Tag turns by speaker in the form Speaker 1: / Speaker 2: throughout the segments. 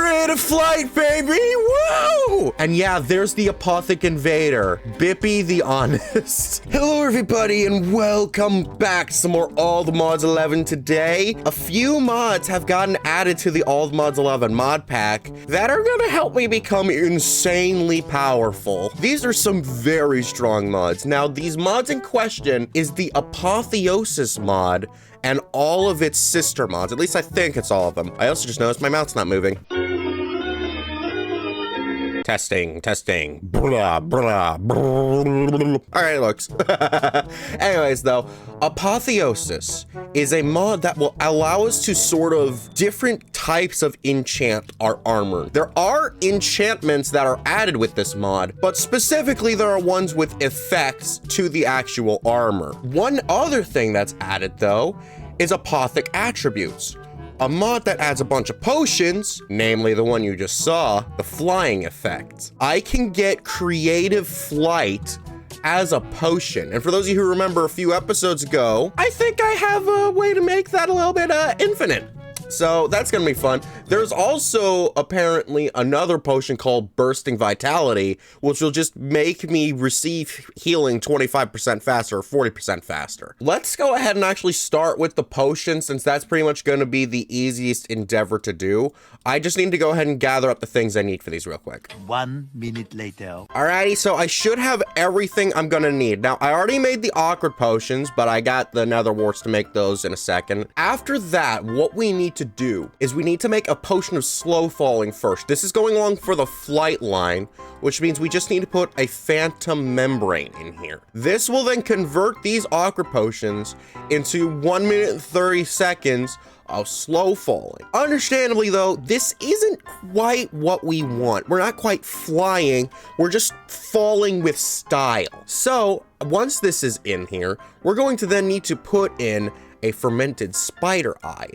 Speaker 1: Creative flight, baby! Woo! And yeah, there's the Apothic Invader, Bippy the Honest. Hello, everybody, and welcome back to some more All the Mods 11 today. A few mods have gotten added to the All the Mods 11 mod pack that are gonna help me become insanely powerful. These are some very strong mods. Now, these mods in question is the Apotheosis mod and all of its sister mods. At least I think it's all of them. I also just noticed my mouth's not moving. Testing. Blah, blah, blah. All right, it looks. Anyways, though, Apotheosis is a mod that will allow us to sort of different types of enchant our armor. There are enchantments that are added with this mod, but specifically there are ones with effects to the actual armor. One other thing that's added, though, is Apothic Attributes. A mod that adds a bunch of potions, namely the one you just saw, the flying effect. I can get creative flight as a potion. And for those of you who remember a few episodes ago, I think I have a way to make that a little bit infinite. So that's gonna be fun. There's also apparently another potion called Bursting Vitality, which will just make me receive healing 25% faster or 40% faster. Let's go ahead and actually start with the potion, since that's pretty much gonna be the easiest endeavor to do. I just need to go ahead and gather up the things I need for these real quick.
Speaker 2: 1 minute later.
Speaker 1: Alrighty, so I should have everything I'm gonna need. Now, I already made the awkward potions, but I got the nether warts to make those in a second. After that, what we need to do is we need to make a potion of slow falling first. This is going along for the flight line, which means we just need to put a phantom membrane in here. This will then convert these awkward potions into 1 minute and 30 seconds of slow falling. Understandably though, this isn't quite what we want. We're not quite flying, we're just falling with style. So once this is in here, we're going to then need to put in a fermented spider eye.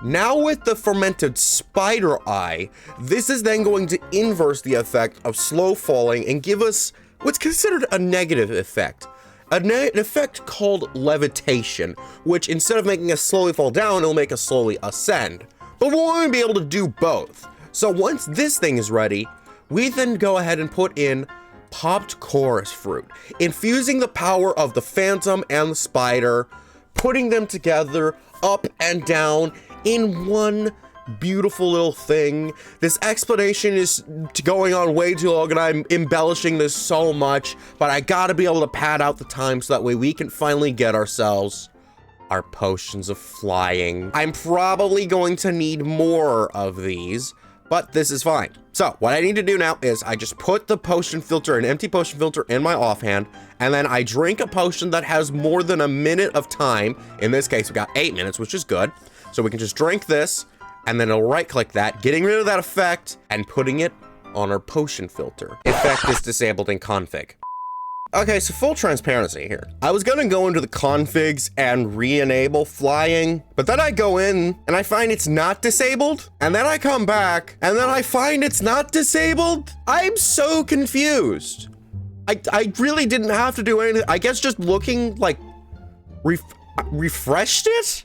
Speaker 1: Now with the fermented spider eye, this is then going to inverse the effect of slow falling and give us what's considered a negative effect. An effect called levitation, which instead of making us slowly fall down, it'll make us slowly ascend. But we'll only be able to do both. So once this thing is ready, we then go ahead and put in popped chorus fruit, infusing the power of the phantom and the spider, putting them together up and down in one beautiful little thing. This explanation is going on way too long and I'm embellishing this so much, but I gotta be able to pad out the time so that way we can finally get ourselves our potions of flying. I'm probably going to need more of these, but this is fine. So what I need to do now is I just put the potion filter, an empty potion filter, in my offhand, and then I drink a potion that has more than a minute of time. In this case, we got 8 minutes, which is good. So we can just drink this, and then I'll right-click that, getting rid of that effect, and putting it on our potion filter. Effect is disabled in config. Okay, so full transparency here. I was gonna go into the configs and re-enable flying, but then I go in and I find it's not disabled, and then I come back and then I find it's not disabled. I'm so confused. I really didn't have to do anything. I guess just looking like refreshed it?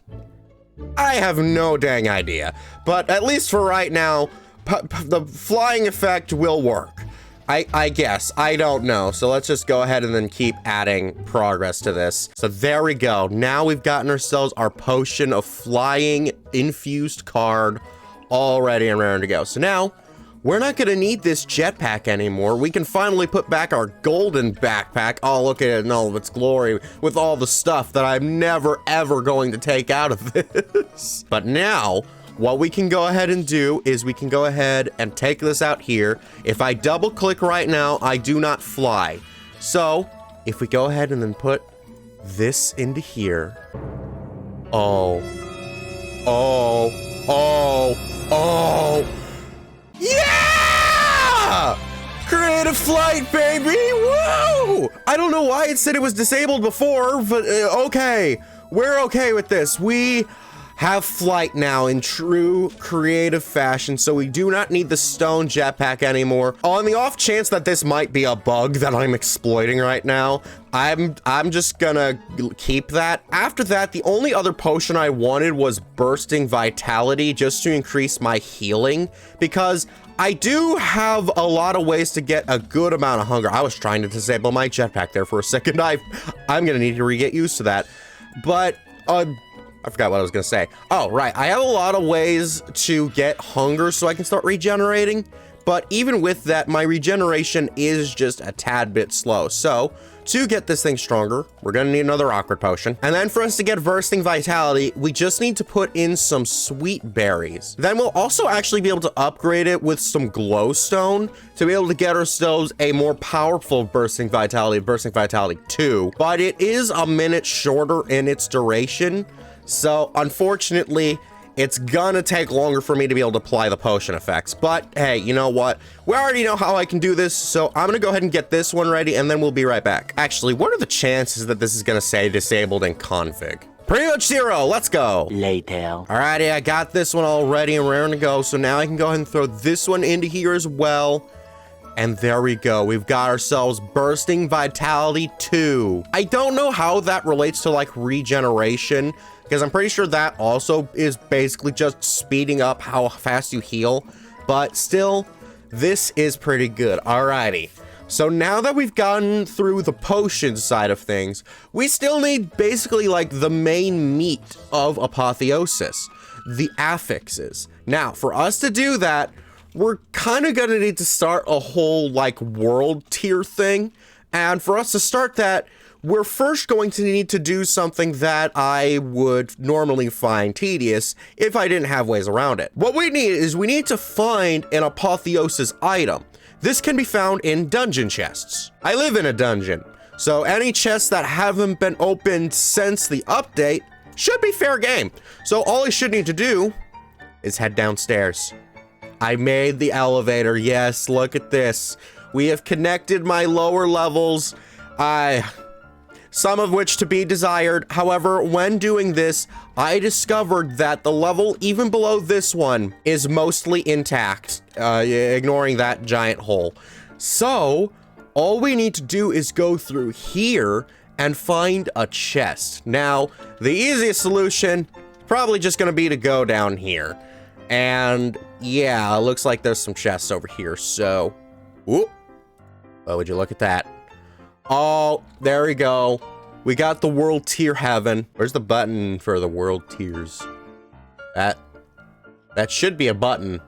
Speaker 1: I have no dang idea, but at least for right now, the flying effect will work. I guess, I don't know. So let's just go ahead and then keep adding progress to this. So there we go. Now we've gotten ourselves our potion of flying infused card all ready and raring to go. So now we're not gonna need this jetpack anymore. We can finally put back our golden backpack. Oh, look at it in all of its glory with all the stuff that I'm never ever going to take out of this. But now, what we can go ahead and do is we can go ahead and take this out here. If I double click right now, I do not fly. So if we go ahead and then put this into here. Oh. Yeah! Creative flight, baby! Woo! I don't know why it said it was disabled before, but okay. We're okay with this. We have flight now in true creative fashion, so we do not need the stone jetpack anymore. On the off chance that this might be a bug that I'm exploiting right now, I'm just gonna keep that. After that, the only other potion I wanted was Bursting Vitality, just to increase my healing, because I do have a lot of ways to get a good amount of hunger. I was trying to disable my jetpack there for a second. I'm gonna need to get used to that. But, I forgot what I was gonna say. Oh, right, I have a lot of ways to get hunger so I can start regenerating. But even with that, my regeneration is just a tad bit slow. So, to get this thing stronger, we're gonna need another awkward potion. And then for us to get Bursting Vitality, we just need to put in some sweet berries. Then we'll also actually be able to upgrade it with some glowstone to be able to get ourselves a more powerful Bursting Vitality 2. But it is a minute shorter in its duration. So unfortunately, it's gonna take longer for me to be able to apply the potion effects. But hey, you know what? We already know how I can do this, so I'm gonna go ahead and get this one ready, and then we'll be right back. Actually, what are the chances that this is gonna say disabled in config? Pretty much 0, let's go.
Speaker 2: Later.
Speaker 1: Alrighty, I got this one all ready and raring to go, so now I can go ahead and throw this one into here as well. And there we go, we've got ourselves Bursting Vitality 2. I don't know how that relates to like regeneration, because I'm pretty sure that also is basically just speeding up how fast you heal, but still, this is pretty good. Alrighty, so now that we've gotten through the potion side of things, we still need basically like the main meat of Apotheosis, the affixes. Now, for us to do that, we're kind of gonna need to start a whole like world tier thing, and for us to start that, we're first going to need to do something that I would normally find tedious if I didn't have ways around it. What we need is we need to find an Apotheosis item. This can be found in dungeon chests. I live in a dungeon, so any chests that haven't been opened since the update should be fair game. So all I should need to do is head downstairs. I made the elevator, yes, look at this. We have connected my lower levels. Some of which to be desired. However, when doing this, I discovered that the level even below this one is mostly intact, ignoring that giant hole. So, all we need to do is go through here and find a chest. Now, the easiest solution, probably just gonna be to go down here. And yeah, it looks like there's some chests over here, so, whoop. Oh, would you look at that? Oh, there we go. We got the world tier heaven. Where's the button for the world tiers? That should be a button.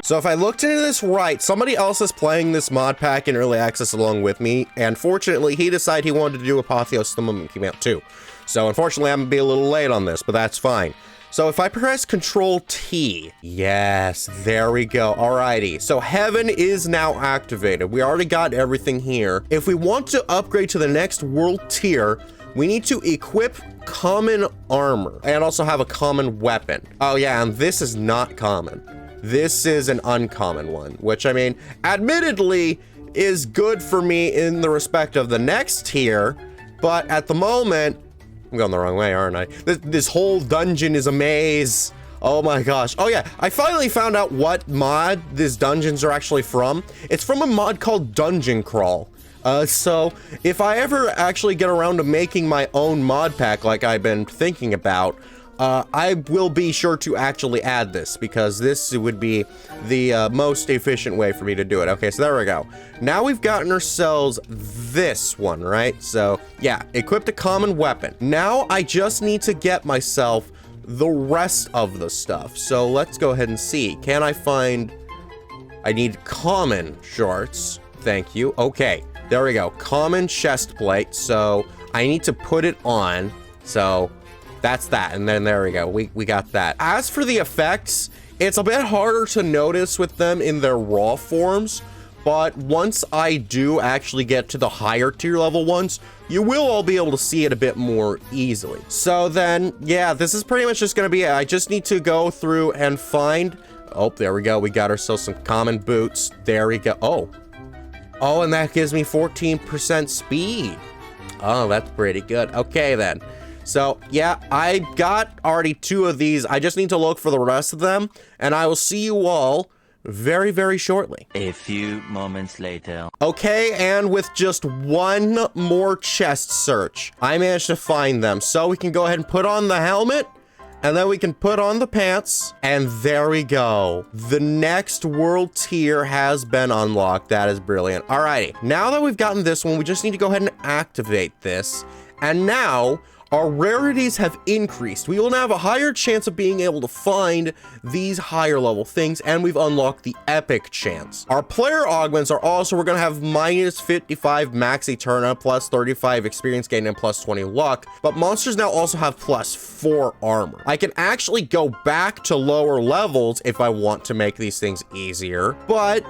Speaker 1: So if I looked into this right, somebody else is playing this mod pack in early access along with me, and fortunately he decided he wanted to do Apotheosis the moment it came out too. So unfortunately I'm gonna be a little late on this, but that's fine. So if I press Control T, yes, there we go. Alrighty, so heaven is now activated. We already got everything here. If we want to upgrade to the next world tier, we need to equip common armor and also have a common weapon. Oh yeah, and this is not common. This is an uncommon one, which I mean, admittedly is good for me in the respect of the next tier, but at the moment, I'm going the wrong way, aren't I? This whole dungeon is a maze. Oh my gosh. Oh yeah, I finally found out what mod these dungeons are actually from. It's from a mod called Dungeon Crawl. So if I ever actually get around to making my own mod pack like I've been thinking about, I will be sure to actually add this because this would be the most efficient way for me to do it. Okay, so there we go. Now we've gotten ourselves this one, right? So yeah, equipped a common weapon. Now I just need to get myself the rest of the stuff. So let's go ahead and see. Can I find... I need common shorts. Thank you. Okay, there we go. Common chest plate. So I need to put it on. So... that's that, and then there we go, we got that. As for the effects, it's a bit harder to notice with them in their raw forms, but once I do actually get to the higher tier level ones, you will all be able to see it a bit more easily. So then, yeah, this is pretty much just gonna be it. I just need to go through and find, oh, there we go, we got ourselves some common boots. There we go, oh, and that gives me 14% speed. Oh, that's pretty good. Okay then. So yeah, I got already 2 of these. I just need to look for the rest of them, and I will see you all very, very shortly.
Speaker 2: A few moments later.
Speaker 1: Okay, and with just 1 more chest search, I managed to find them. So we can go ahead and put on the helmet, and then we can put on the pants, and there we go. The next world tier has been unlocked. That is brilliant. Alrighty, now that we've gotten this one, we just need to go ahead and activate this. And now, our rarities have increased. We will now have a higher chance of being able to find these higher level things, and we've unlocked the epic chance. Our player augments are also, we're gonna have minus 55 max Eterna, plus 35 experience gain, and plus 20 luck, but monsters now also have plus 4 armor. I can actually go back to lower levels if I want to make these things easier, but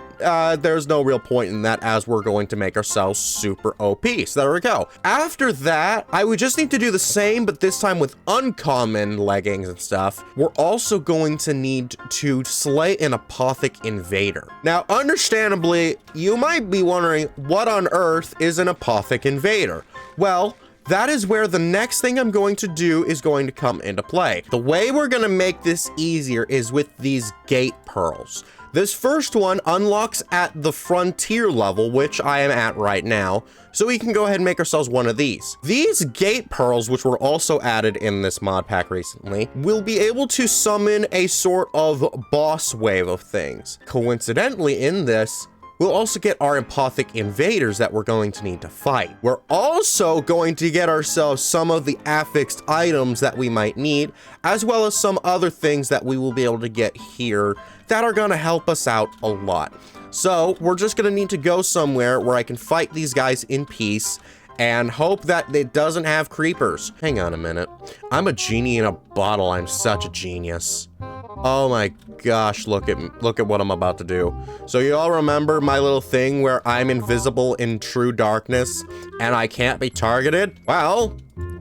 Speaker 1: there's no real point in that, as we're going to make ourselves super OP. So there we go. After that, I would just need to do the same, but this time with uncommon leggings and stuff. We're also going to need to slay an Apothic invader. Now, understandably, you might be wondering, what on earth is an Apothic invader? Well, that is where the next thing I'm going to do is going to come into play. The way we're going to make this easier is with these gate pearls. This first one unlocks at the frontier level, which I am at right now, so we can go ahead and make ourselves one of these. These gate pearls, which were also added in this mod pack recently, will be able to summon a sort of boss wave of things. Coincidentally, in this, we'll also get our Apothic invaders that we're going to need to fight. We're also going to get ourselves some of the affixed items that we might need, as well as some other things that we will be able to get here that are gonna help us out a lot. So we're just gonna need to go somewhere where I can fight these guys in peace and hope that it doesn't have creepers. Hang on a minute. I'm a genie in a bottle. I'm such a genius. Oh my gosh, look at what I'm about to do. So you all remember my little thing where I'm invisible in true darkness and I can't be targeted? Well,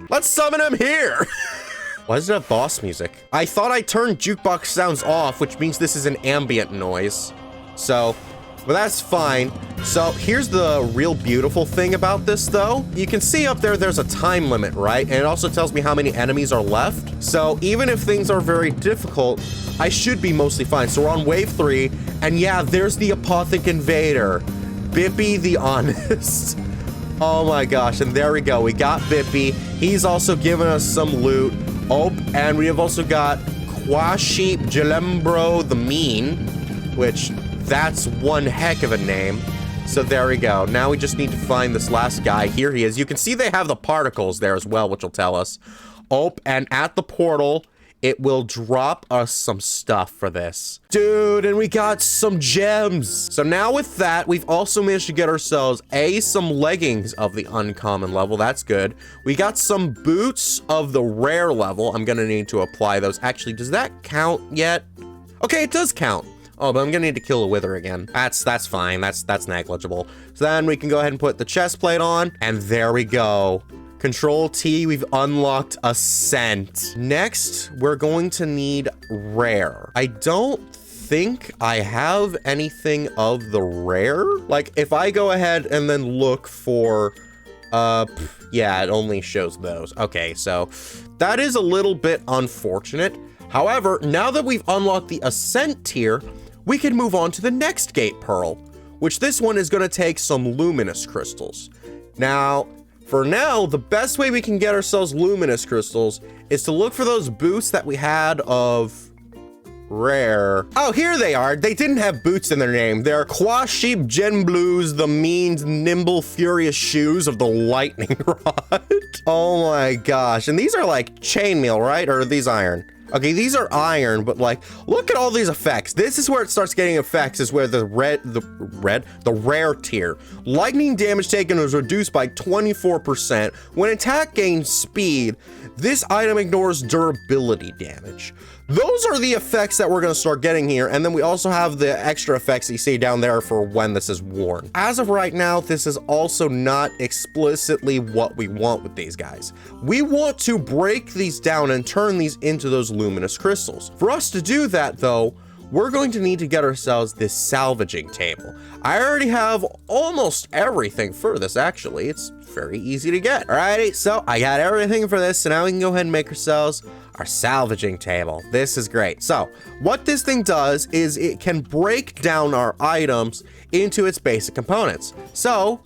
Speaker 1: let's summon him here. Why does it have boss music? I thought I turned jukebox sounds off, which means this is an ambient noise. So, but that's fine. So here's the real beautiful thing about this though. You can see up there, there's a time limit, right? And it also tells me how many enemies are left. So even if things are very difficult, I should be mostly fine. So we're on wave 3, and yeah, there's the Apothic invader, Bippy the Honest. Oh my gosh, and there we go. We got Bippy. He's also given us some loot. Oh, and we have also got Quaship Jalembro the Mean, which that's one heck of a name. So there we go. Now we just need to find this last guy. Here he is. You can see they have the particles there as well, which will tell us. Oh, and at the portal, it will drop us some stuff for this. Dude, and we got some gems. So now with that, we've also managed to get ourselves some leggings of the uncommon level. That's good. We got some boots of the rare level. I'm gonna need to apply those. Actually, does that count yet? Okay, it does count. Oh, but I'm gonna need to kill a wither again. That's fine. That's negligible. So then we can go ahead and put the chest plate on, and there we go. Control T, we've unlocked Ascent. Next, we're going to need Rare. I don't think I have anything of the rare. Like, if I go ahead and then look for, yeah, it only shows those. Okay, so that is a little bit unfortunate. However, now that we've unlocked the Ascent tier, we can move on to the next gate pearl, which this one is gonna take some luminous crystals. Now, for now, the best way we can get ourselves luminous crystals is to look for those boots that we had of rare. Oh, here they are. They didn't have boots in their name. They're Quaship Gen Blues, the mean, nimble, furious shoes of the lightning rod. Oh my gosh. And these are like chainmail, right? Or are these iron? Okay, these are iron, but like, look at all these effects. This is where it starts getting effects, is where the rare tier. Lightning damage taken is reduced by 24%. When attack gains speed, this item ignores durability damage. Those are the effects that we're gonna start getting here, and then we also have the extra effects that you see down there for when this is worn. As of right now, this is also not explicitly what we want with these guys. We want to break these down and turn these into those luminous crystals. For us to do that though, we're going to need to get ourselves this salvaging table. I already have almost everything for this, actually. It's very easy to get. Alrighty, so I got everything for this, so now we can go ahead and make ourselves our salvaging table. This is great. So what this thing does is it can break down our items into its basic components. So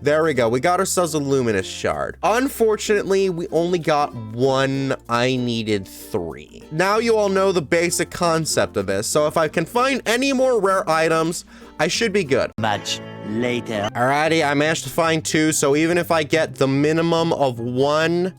Speaker 1: there we go. We got ourselves a luminous shard. Unfortunately, we only got one. I needed 3. Now you all know the basic concept of this. So if I can find any more rare items, I should be good.
Speaker 2: Much later.
Speaker 1: Alrighty, I managed to find 2. So even if I get the minimum of 1,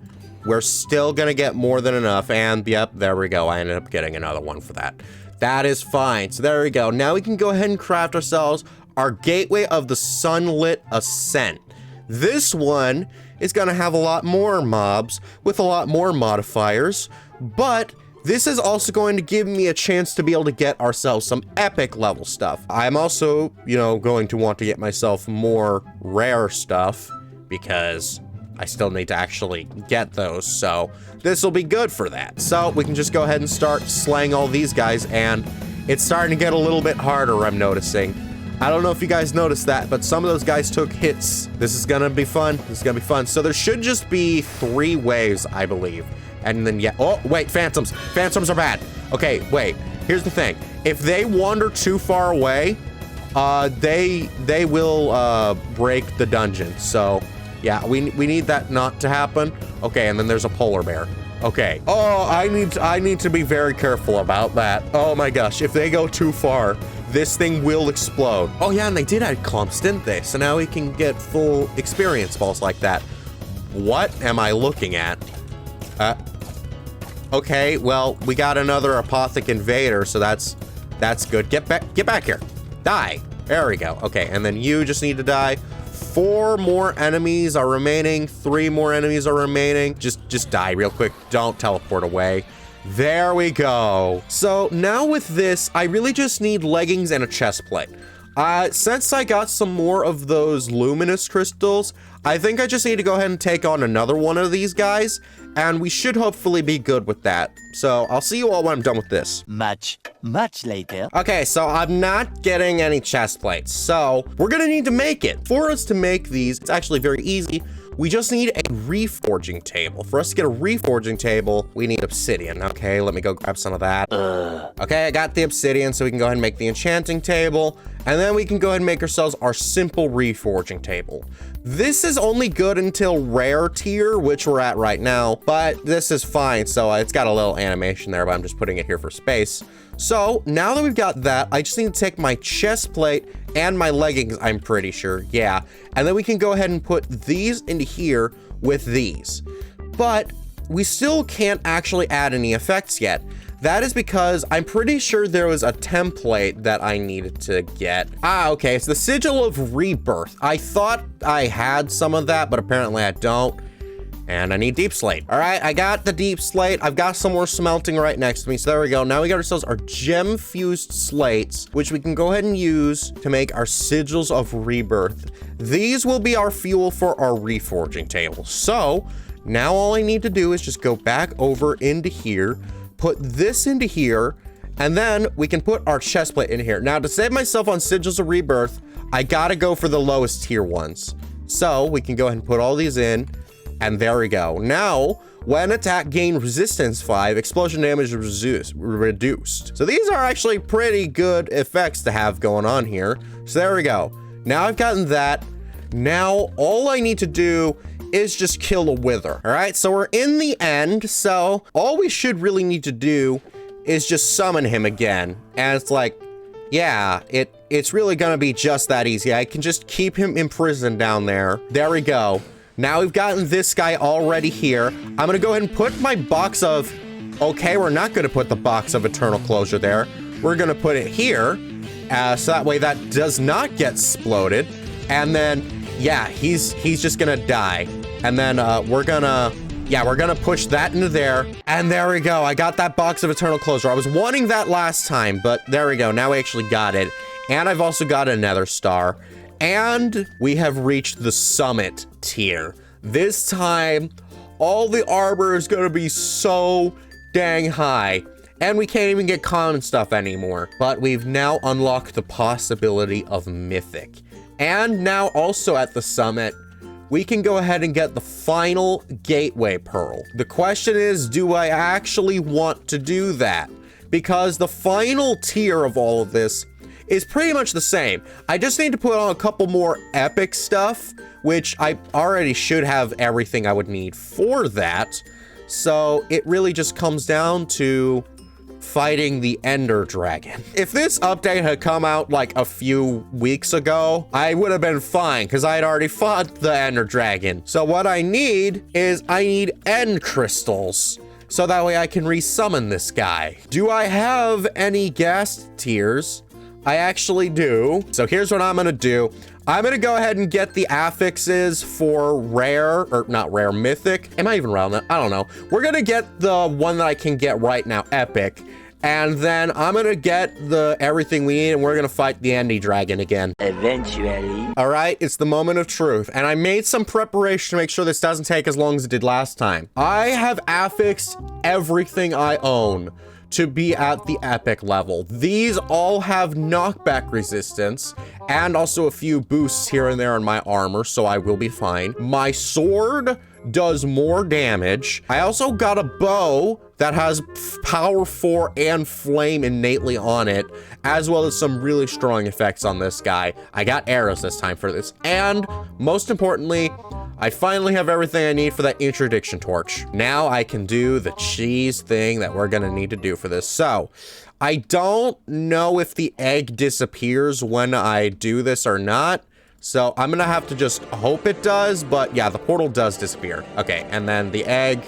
Speaker 1: we're still gonna get more than enough. And yep, there we go. I ended up getting another one for that. That is fine. So there we go. Now we can go ahead and craft ourselves our Gateway of the Sunlit Ascent. This one is gonna have a lot more mobs with a lot more modifiers, but this is also going to give me a chance to be able to get ourselves some epic level stuff. I'm also, going to want to get myself more rare stuff because I still need to actually get those, so this will be good for that. So we can just go ahead and start slaying all these guys, and it's starting to get a little bit harder, I'm noticing. I don't know if you guys noticed that, but some of those guys took hits. This is gonna be fun. This is gonna be fun. So there should just be 3 waves, I believe. And then, yeah. Oh, wait, phantoms. Phantoms are bad. Okay, wait. Here's the thing. If they wander too far away, they will break the dungeon. So, yeah, we need that not to happen. Okay, and then there's a polar bear. Okay. Oh, I need to be very careful about that. Oh my gosh, if they go too far, this thing will explode. Oh yeah, and they did add clumps, didn't they? So now we can get full experience balls like that. What am I looking at? Okay, well, we got another Apothic invader, so that's good. Get back here. Die. There we go. Okay, and then you just need to die. 4 more enemies are remaining. 3 more enemies are remaining. Just die real quick. Don't teleport away. There we go. So now with this, I really just need leggings and a chest plate. Since I got some more of those luminous crystals, I think I just need to go ahead and take on another one of these guys, and we should hopefully be good with that. So I'll see you all when I'm done with this.
Speaker 2: Much later.
Speaker 1: Okay, so I'm not getting any chest plates, so we're gonna need to make it. For us to make these, it's actually very easy. We just need a reforging table. For us to get a reforging table, we need obsidian. Okay, let me go grab some of that. Okay, I got the obsidian, so we can go ahead and make the enchanting table. And then we can go ahead and make ourselves our simple reforging table. This is only good until rare tier, which we're at right now, but this is fine. So it's got a little animation there, but I'm just putting it here for space. So now that we've got that, I just need to take my chest plate and my leggings, I'm pretty sure, yeah. And then we can go ahead and put these into here with these. But we still can't actually add any effects yet. That is because I'm pretty sure there was a template that I needed to get. Okay, it's the Sigil of Rebirth. I thought I had some of that, but apparently I don't. And I need deep slate. All right, I got the deep slate. I've got some more smelting right next to me. So there we go. Now we got ourselves our gem fused slates, which we can go ahead and use to make our sigils of rebirth. These will be our fuel for our reforging table. So now all I need to do is just go back over into here, put this into here, and then we can put our chest plate in here. Now to save myself on sigils of rebirth, I gotta go for the lowest tier ones. So we can go ahead and put all these in. And there we go. Now, when attack gain resistance 5, explosion damage is reduced. So these are actually pretty good effects to have going on here. So there we go. Now I've gotten that. Now all I need to do is just kill a wither. All right, so we're in the end. So all we should really need to do is just summon him again. And it's like, yeah, it's really gonna be just that easy. I can just keep him imprisoned down there. There we go. Now we've gotten this guy already here. I'm gonna go ahead and put my box of, okay, we're not gonna put the box of eternal closure there. We're gonna put it here, so that way that does not get exploded. And then, yeah, he's just gonna die. And then we're gonna push that into there. And there we go, I got that box of eternal closure. I was wanting that last time, but there we go, now we actually got it. And I've also got a nether star. And we have reached the summit tier. This time, all the armor is gonna be so dang high. And we can't even get common stuff anymore. But we've now unlocked the possibility of mythic. And now also at the summit, we can go ahead and get the final gateway pearl. The question is, do I actually want to do that? Because the final tier of all of this is pretty much the same. I just need to put on a couple more epic stuff, which I already should have everything I would need for that. So it really just comes down to fighting the Ender Dragon. If this update had come out like a few weeks ago, I would have been fine because I had already fought the Ender Dragon. So what I need is I need end crystals. So that way I can resummon this guy. Do I have any gas tiers? I actually do. So here's what I'm gonna do. I'm gonna go ahead and get the affixes for rare, or not rare, mythic. Am I even around that? I don't know. We're gonna get the one that I can get right now, epic. And then I'm gonna get the everything we need and we're gonna fight the Ender Dragon again.
Speaker 2: Eventually.
Speaker 1: All right, it's the moment of truth. And I made some preparation to make sure this doesn't take as long as it did last time. I have affixed everything I own to be at the epic level. These all have knockback resistance and also a few boosts here and there on my armor, so I will be fine. My sword does more damage. I also got a bow that has power 4 and flame innately on it, as well as some really strong effects on this guy. I got arrows this time for this. And most importantly, I finally have everything I need for that interdiction torch. Now I can do the cheese thing that we're gonna need to do for this. So I don't know if the egg disappears when I do this or not. So I'm gonna have to just hope it does, but yeah, the portal does disappear. Okay, and then the egg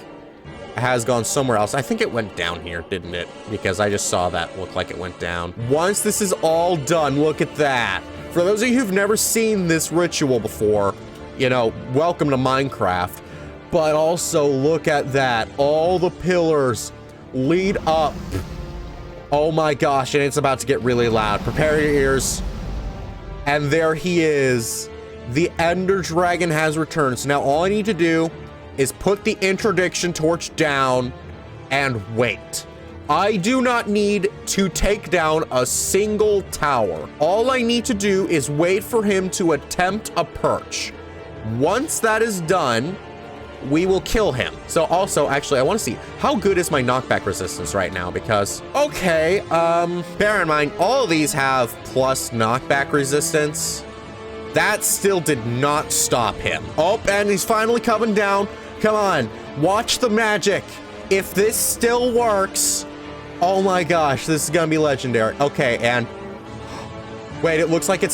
Speaker 1: has gone somewhere else. I think it went down here, didn't it? Because I just saw that look like it went down. Once this is all done, look at that. For those of you who've never seen this ritual before, you know, welcome to Minecraft. But also look at that. All the pillars lead up. Oh my gosh, and it's about to get really loud. Prepare your ears. And there he is. The Ender Dragon has returned. So now all I need to do is put the interdiction torch down and wait. I do not need to take down a single tower. All I need to do is wait for him to attempt a perch. Once that is done, we will kill him. So also, actually, I want to see how good is my knockback resistance right now, because, okay, bear in mind, all of these have plus knockback resistance. That still did not stop him. Oh, and he's finally coming down. Come on, watch the magic. If this still works, oh my gosh, this is gonna be legendary. Okay, and wait, it looks like it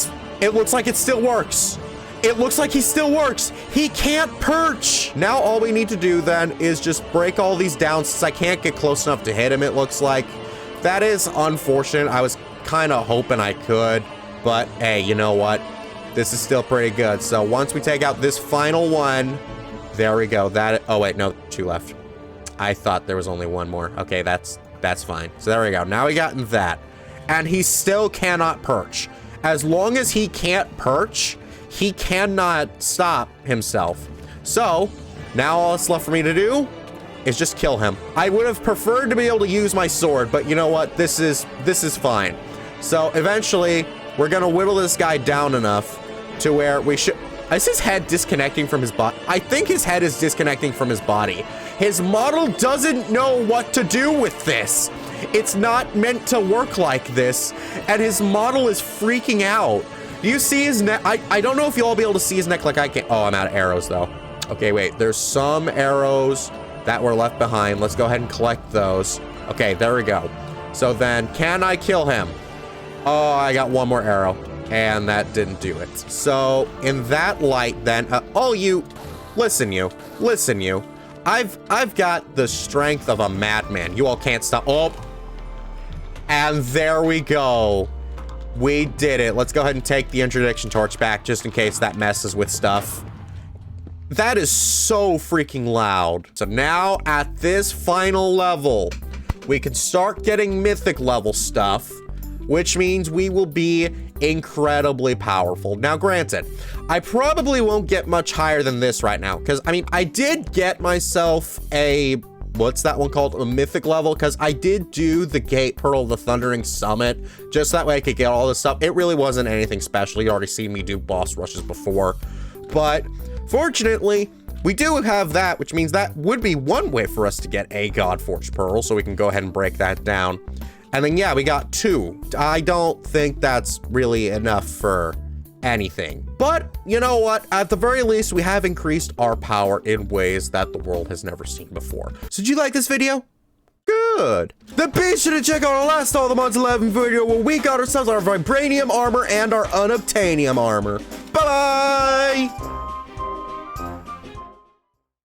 Speaker 1: still works. It looks like he still works. He can't perch. Now all we need to do then is just break all these down, since I can't get close enough to hit him, it looks like. That is unfortunate. I was kind of hoping I could, but hey, you know what? This is still pretty good. So once we take out this final one, there we go. Oh wait, no, 2 left. I thought there was only 1 more. Okay, that's fine. So there we go. Now we got that. And he still cannot perch. As long as he can't perch, he cannot stop himself. So now all that's left for me to do is just kill him. I would have preferred to be able to use my sword, but you know what? This is fine. So eventually we're gonna whittle this guy down enough to where we should. Is his head disconnecting from his body? I think his head is disconnecting from his body. His model doesn't know what to do with this. It's not meant to work like this, and his model is freaking out. Do you see his neck? I don't know if you'll all be able to see his neck like I can. Oh, I'm out of arrows though. Okay, wait, there's some arrows that were left behind. Let's go ahead and collect those. Okay, there we go. So then, can I kill him? Oh, I got 1 more arrow, and that didn't do it. So in that light then, listen you. I've got the strength of a madman. You all can't stop. Oh, and there we go. We did it. Let's go ahead and take the interdiction torch back just in case that messes with stuff. That is so freaking loud. So now at this final level, we can start getting mythic level stuff, which means we will be incredibly powerful. Now, granted, I probably won't get much higher than this right now, because, I mean, I did get myself a what's that one called? A mythic level, because I did do the Gate Pearl of the Thundering Summit, just that way I could get all this stuff. It really wasn't anything special. You already seen me do boss rushes before. But fortunately, we do have that, which means that would be one way for us to get a Godforged Pearl, so we can go ahead and break that down. And then, yeah, we got 2. I don't think that's really enough for anything. But you know what? At the very least, we have increased our power in ways that the world has never seen before. So did you like this video? Good. Then be sure to check out our last All the Mods 11 video where we got ourselves our Vibranium armor and our Unobtainium armor. Bye-bye!